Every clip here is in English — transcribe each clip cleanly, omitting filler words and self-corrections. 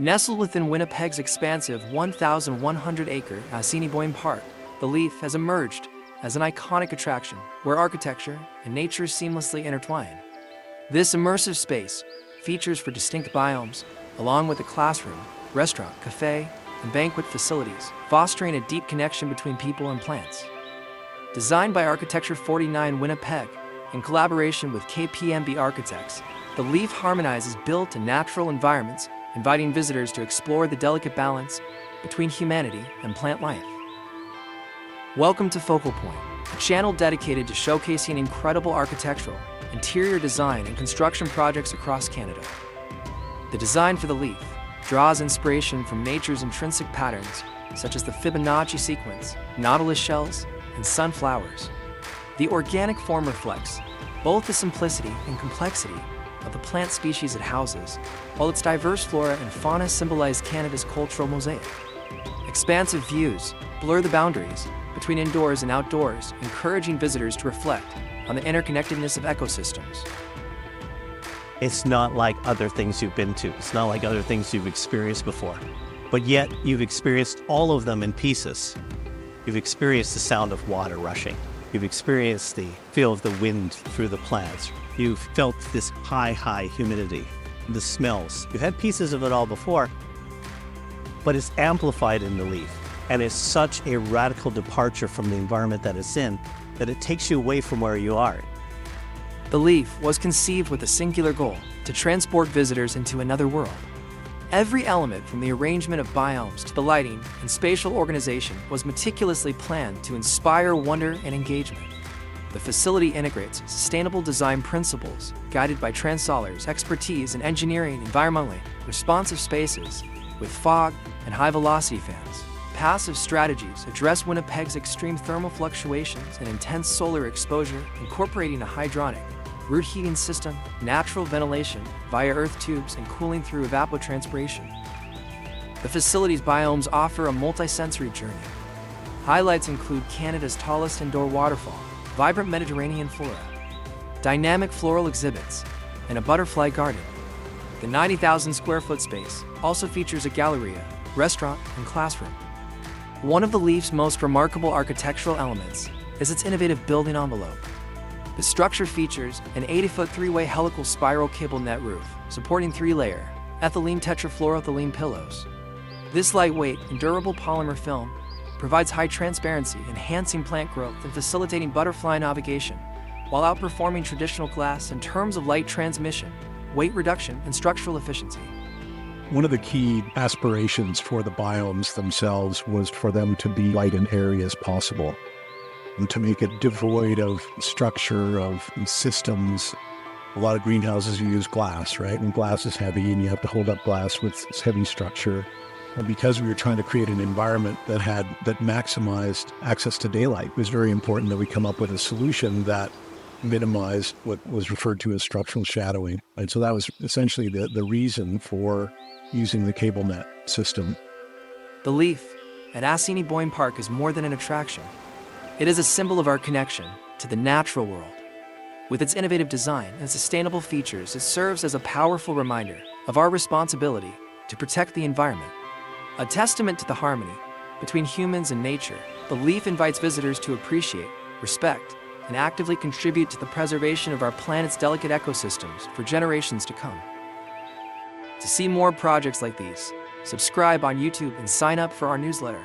Nestled within Winnipeg's expansive 1,100-acre Assiniboine Park, the Leaf has emerged as an iconic attraction where architecture and nature seamlessly intertwine. This immersive space features for distinct biomes, along with a classroom, restaurant, cafe, and banquet facilities, fostering a deep connection between people and plants. Designed by A49 Winnipeg in collaboration with KPMB Architects, the Leaf harmonizes built and natural environments, inviting visitors to explore the delicate balance between humanity and plant life. Welcome to Focal Point, a channel dedicated to showcasing incredible architectural, interior design, and construction projects across Canada. The design for the Leaf draws inspiration from nature's intrinsic patterns, such as the Fibonacci sequence, nautilus shells, and sunflowers. The organic form reflects both the simplicity and complexity of the plant species it houses, while its diverse flora and fauna symbolize Canada's cultural mosaic. Expansive views blur the boundaries between indoors and outdoors, encouraging visitors to reflect on the interconnectedness of ecosystems. It's not like other things you've been to. It's not like other things you've experienced before. But yet, you've experienced all of them in pieces. You've experienced the sound of water rushing. You've experienced the feel of the wind through the plants. You've felt this high humidity, the smells. You've had pieces of it all before, but it's amplified in the Leaf. And it's such a radical departure from the environment that it's in that it takes you away from where you are. The Leaf was conceived with a singular goal: to transport visitors into another world. Every element, from the arrangement of biomes to the lighting and spatial organization, was meticulously planned to inspire wonder and engagement. The facility integrates sustainable design principles, guided by Transolar's expertise in engineering environmentally responsive spaces with fog and high-velocity fans. Passive strategies address Winnipeg's extreme thermal fluctuations and intense solar exposure, incorporating a hydronic root heating system, natural ventilation via earth tubes, and cooling through evapotranspiration. The facility's biomes offer a multi-sensory journey. Highlights include Canada's tallest indoor waterfall, vibrant Mediterranean flora, dynamic floral exhibits, and a butterfly garden. The 90,000 square foot space also features a galleria, restaurant, and classroom. One of the Leaf's most remarkable architectural elements is its innovative building envelope. The structure features an 80-foot three-way helical spiral cable net roof, supporting three-layer ethylene tetrafluoroethylene pillows. This lightweight and durable polymer film provides high transparency, enhancing plant growth and facilitating butterfly navigation, while outperforming traditional glass in terms of light transmission, weight reduction, and structural efficiency. One of the key aspirations for the biomes themselves was for them to be light and airy as possible, and to make it devoid of structure, of systems. A lot of greenhouses, you use glass, right? And glass is heavy, and you have to hold up glass with heavy structure. And because we were trying to create an environment that maximized access to daylight, it was very important that we come up with a solution that minimized what was referred to as structural shadowing. And so that was essentially the reason for using the cable net system. The Leaf at Assiniboine Park is more than an attraction. It is a symbol of our connection to the natural world. With its innovative design and sustainable features, it serves as a powerful reminder of our responsibility to protect the environment. A testament to the harmony between humans and nature, the Leaf invites visitors to appreciate, respect, and actively contribute to the preservation of our planet's delicate ecosystems for generations to come. To see more projects like these, subscribe on YouTube and sign up for our newsletter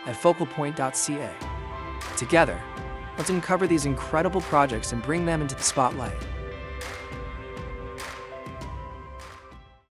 at focalpoint.ca. Together, let's uncover these incredible projects and bring them into the spotlight.